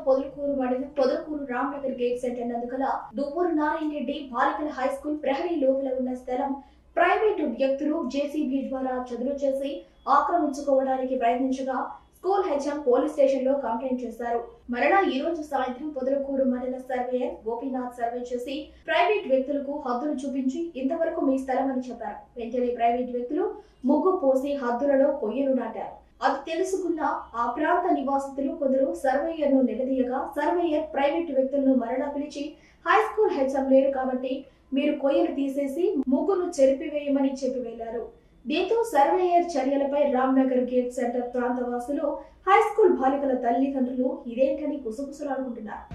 Podalakuru Ramnagar gate centre నందుకల Duvvuru Narayana Reddy బాలికల high school ప్రహరీ లోపల ఉన్న స్థలం ప్రైవేటు వ్యక్తులు జేసీబీ ద్వారా చదును చేసి ఆక్రమించుకోవడానికి ప్రయత్నించగా స్కూల్ హెచ్ఎం పోలీస్ స్టేషన్ లో కంప్లైంట్ చేశారు. మరలా ఈ రోజు సాయంత్రం పొదలకూరు మండల సర్వేయర్ గోపీనాథ్ సర్వే చేసి ప్రైవేట్ వ్యక్తులకు హద్దులు చూపించి ఇంతవరకు మీ స్థలం అని చెప్పారు. వెంటనే ప్రైవేట్ వ్యక్తులు ముగ్గు పోసి హద్దులలో కొయ్యలు నాటారు. అది తెలుసుకున్న ఆ ప్రాంత నివాసితులు కొందరు సర్వేయర్ ను నిలదీయగా సర్వేయర్ ప్రైవేట్ వ్యక్తులను మరలా పిలిచి హై స్కూల్ హెచ్ఎం లేరు కాబట్టి మీరు కొయ్యలు తీసేసి ముగ్గును చెరిపివేయమని చెప్పి వెళ్లారు. దీంతో సర్వేయర్ చర్యలపై రామ్నగర్ గేట్ సెంటర్ ప్రాంతవాసులు హై స్కూల్ బాలికల తల్లిదండ్రులు ఇదేంటని గుసగుసలాడుకుంటున్నారు.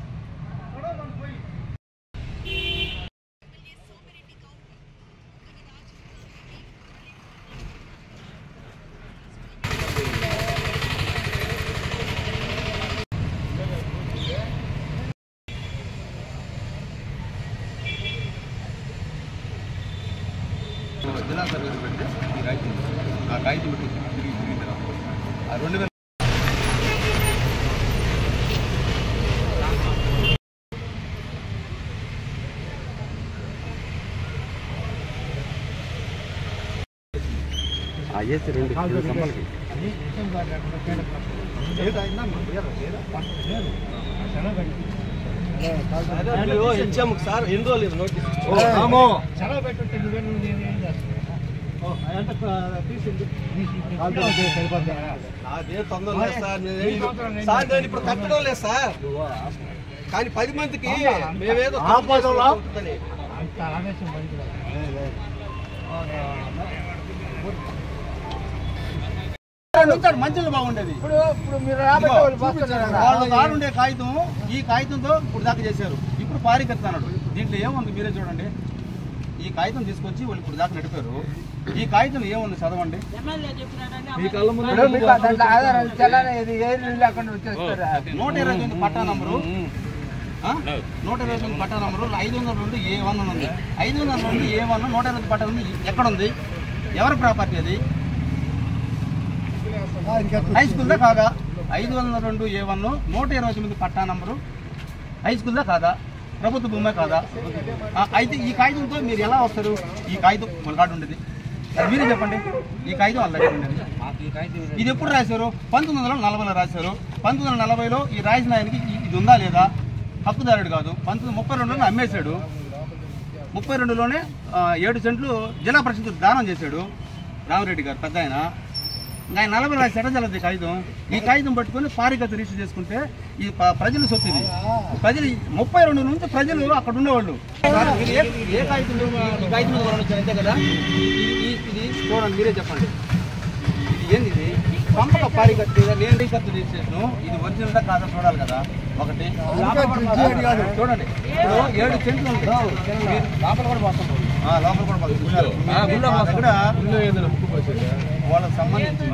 జిల్లా సర్వీస్ పెడితే ఈ కాగితం ఆ కాగితం పెట్టి తిరిగి ఆ 2000 ఏసీ 2 సంపలకి హెచ్ఎం సార్ ఎన్ని రోజులు నోటీస్ అదే తొందర లేదు సార్ నేను ఇప్పుడు కట్టడం లేదు సార్ కానీ 10 మందికి మేమేదో మంచిగా బాగుండేది. వాళ్ళు ఆడుండే కాగితం ఈ కాగితంతో ఇప్పుడు దాకా చేశారు. ఇప్పుడు పారికెత్తాడు. దీంట్లో ఏముంది మీరే చూడండి. ఈ కాగితం తీసుకొచ్చి వాళ్ళు ఇప్పుడు దాకా నడిపారు. ఈ కాగితం ఏముంది చదవండి. 129 పట్టా నంబరు 129 పట్టా నంబరు 502 A1 ఉంది. 502 A1 129 పట్టా ఉంది. ఎక్కడ ఉంది? ఎవరి ప్రాపర్టీ అది? హై స్కూల్దా కాదా? 502 A1 129 పట్టా నంబరు హై స్కూల్దా కాదా? ప్రభుత్వ భూమే కాదా? అయితే ఈ కాగితంతో మీరు ఎలా వస్తారు? ఈ కాగితం మొలకాడు ఉండేది మీరే చెప్పండి. ఈ కాగితం వాళ్ళ దగ్గర ఉండేది. ఇది ఎప్పుడు రాశారు? 1940లో రాశారు. 1940లో ఈ రాసిన ఆయనకి ఇది ఉందా లేదా? హక్కుదారుడు కాదు. 1932లోనే అమ్మేశాడు. 32లోనే 7 సెంట్లు జిల్లా పరిషత్ దానం చేశాడు రామిరెడ్డి గారు పెద్ద ఆయన. ఆయన 40 రాసి ఎటజలది కాగితం. ఈ కాగితం పట్టుకొని పారికత రిజిస్టర్ చేసుకుంటే ఈ ప్రజల సొత్తు. ఇది ప్రజలు 32 నుంచి ప్రజలు అక్కడ ఉండేవాళ్ళు. ఏ కాగితం ఈ కాగితం మీద అంతే కదా. ఇది చూడండి మీరే చెప్పండి. ఇది ఏంది? ఇది పంపక పారికత నేను రిజిస్టర్ రిజిస్ట్రేషన్. ఇది ఒరిజినల్గా కాదా చూడాలి కదా. ఒకటి చూడండి. ఇప్పుడు 7 సెంట్లు ఉంటుంది. లోపల కూడా పోతాం. లోపల కూడా వాళ్ళకి సంబంధించి